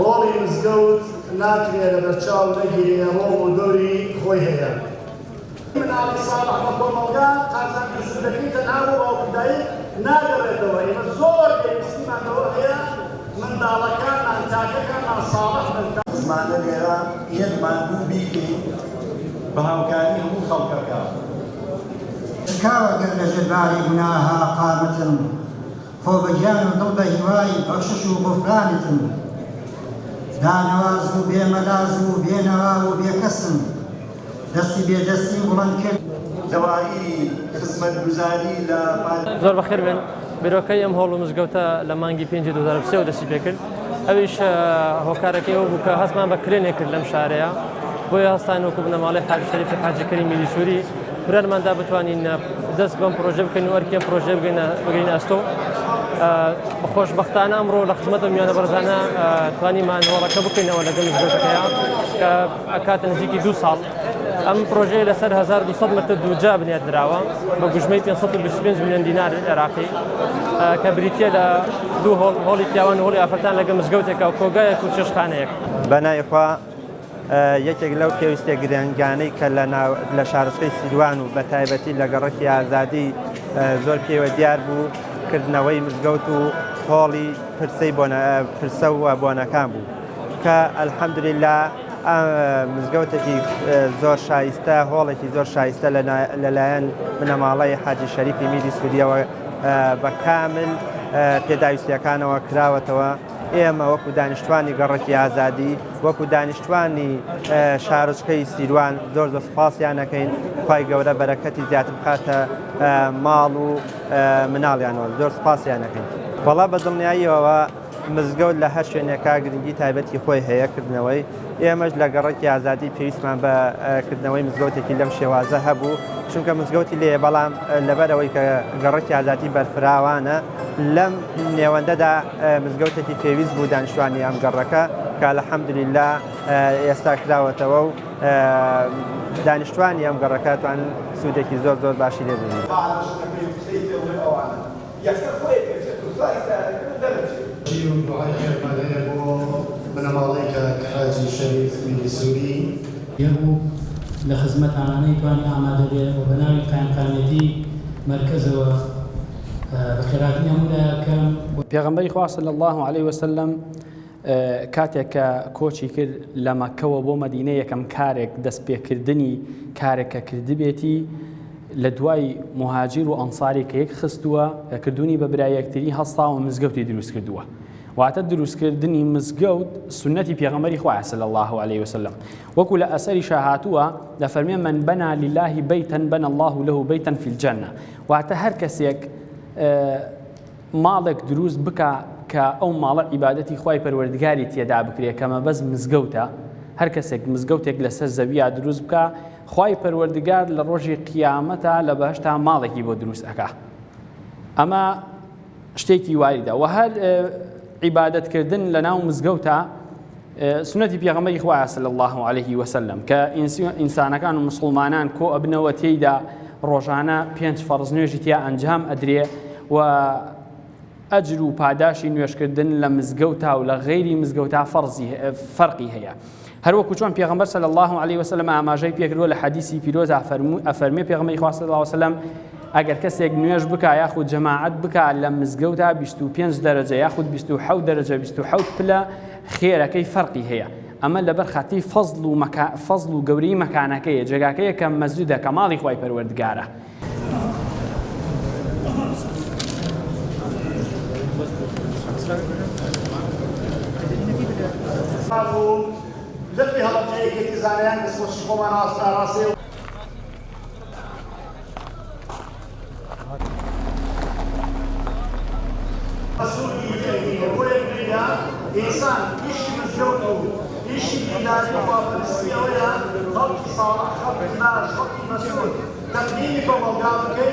ڕۆڵی مزگەوت ناتوێت لە بەرچاو نەگیرێ ڕۆڵ و دەوری خۆی هەیە. مناڵی ساڵح بە کۆمەڵگا قازان زندگی تەنها بۆ باوکدایی ناگەڕێتەوە. ئێمە زۆر پێویستیمانەوە هەیە منداڵەکانمان تاکەکانمان ساڵح زمانە لێرە یەکمان بوو بیکەین بە هاوکاری هەموو خەڵکەکە. شکاوە گەر لە ژێرباری گوناها قامتم خۆ بە گیان و دڵ بە هیوای بەخشش و غوفرانتم دانەواز و بێمەلاز و بێنەوا و بێکەسم دەستی بێدەستیم بڵند کرد دەوایی خزمەتگوزاری لە زۆر بەخێر بێن بیرۆکەی ئەم هەوڵ و مزگەوتە لە مانگی 5 2023 دەستی پێ کرد ئەویش هۆکارەکەیەوە بوو کە هەستمان بە کرێنێ کرد لەم شارەیە بۆیە هەستان وەکو بنەماڵەی حاجی شەریفی حاجی کەریمی لیسووری برانماندا بتوانین دەست بەم پرۆژە بکەین و ئەرکێم پرۆژە بگەینە ئەستۆ خۆشبەختانە ئەمڕۆ لە خزمەتە میوانە بەرزانە توانیمان هۆڵەکە بکەینەوە لەگەڵ مزگەوتەکەیە کە ئەکاتە نزیکی 2 ساڵ ئەم پرۆژەیە لەسەر 1200 متر دووجا بنیات دراوە بە گوژمەی 525 میلیۆن دینار عێراقی کە بریتیە لە دوو هۆڵی پیاوان و هۆڵی ئافرەتان لەگەڵ مزگەوتێکە و کۆگایەک و چێشتخانەیەک. بەنایخوا یەکێک لەو پێویستە گرنگانەی کە لە شارستەی سیروان و بە تایبەتی لە گەڕەکی ئازادی زۆر پێوە دیار بوو کردنەوەی مزگەوت و هۆڵی پرسە و بۆنەکان بوو کە ئەلحەمدولیلا مزگەوتێکی زۆر شایستە هۆڵێکی زۆر شایستە لەلایەن بنەماڵەی حاجی شەریفی میری سووریەوە بە کامل پێداویستیەکانەوە کراوەتەوە. ئێمە وەکو دانیشتوانی گەڕەکی ئازادی وەکو دانیشتوانی شارچکەی سیروان زۆر سوپاسیانەکەین خی گەورە بەرەکەتی زیاتر بخاتە ماڵ و مناڵیانەوە زۆر سوپاسیانەکەین. بەڵا بە دڵنیاییەوە مزگەوت لە هەر شوێنێکا گرنگی تایبەتی خۆی هەیە کردنەوەی ئێمەش لە گەڕەکی ئازادی پێویستمان بە کردنەوەی مزگەوتێکی لەم شێوازە هەبوو چونکە مزگەوتی لێ بەڵام لەبەرەوەی کە گەڕەکی ئازادی بەرفراوانە لەم نێوەندەدا مزگەوتێکی پێویست بوو دانیشتوانی ئەم گەڕەکە کە الحەمدولیلا ئێستا کراوەتەوە و دانیشتوانی ئەم گەڕەکە توانن سوودێکی زۆر زۆر باشی لێ ببینن. بنەماڵەی کە حاجی شەریف میری سووری یەبوو لە خزمەتانانەی توانی ئامادە بێ و بە ناوی قایمقامەتی مرکزەوە بەخێراتنی هەموولایەکەم. پێغەمبەری خوا صلی الله علیه وسلم کاتێک کە کۆچی کرد لە مەککەوە بۆ مەدینە یەکەم کارێک دەستپێکردنی کارێکە کردبێتی لە دوای مهاجر و ئەنساری کە یەک خستووە کردوونی بە برایەکتری هەستا و مزگەوتی دروست کردووە. واتە دروستکردنی مزگەوت سنەتی پێغەمبەری خوا صلی الله علیه وسلم وەکو لە ئەسەری شاهاتووە دەفەرمێ من بەنا لله بەیتەن بەنە الله له بەیتەن فی الجەنە. واتە هەر کەسێک ماڵێک دروست بکە کە ئەو ماڵە عیبادەتی خوای پەروەردگاری تێدا بکرێت کە مەبەست مزگەوتە هەر کەسێک مزگەوتێک لەسەر زەویە دروست بکە خوای پەروەردگار لە ڕۆژی قیامەتە لە بەهشتا ماڵێکی بۆ دروست ئەکا. ئەمە شتێکی واریدە و هەر عیبادەتکردن لە ناو مزگەوتە سنەتی پێغەمبەری خوا صلی الله علیه وسلم کە ئینسانەکان و مسلمانان کۆ ئەبنەوە تێیدا ڕۆژانە 5 فەرز نوێژی تیا ئەنجام ئەدرێ و ئەجر و پاداشی نوێشکردن لە مزگەوتە و لە غەیری مزگەوتە فەرقی هەیە. هەروەکو چۆن پێغەمبەر صلی الله علیه وسلم ئاماژەی پێکردووە لە حەدیسی پیرۆز ئەفەرمێ پێغەمبەری خوا صلی الله علیه وسلم ئەگەر کەسێک نوێژ بکە یاخود جەماعەت بکە لە مزگەوتە 25 دەرەجە یاخود 27 دەرەجە 27 پلە خێرەکەی فەرقی هەیە. ئەمە لەبەر خاتی فەزڵ و گەورەی مەکانەکەیە جێگاکەیە کە مەسجودە کە ماڵی خوای پەروەردگارە. لقي هەڵەکەیەکی زانیان دەستخۆشی خۆمان ڕاستە إنسان يشي مزجوته يشي إلهي وفاقرسي أولا خلقي صالح خلقي ماش خلقي مسؤول تقديمكم وقامكي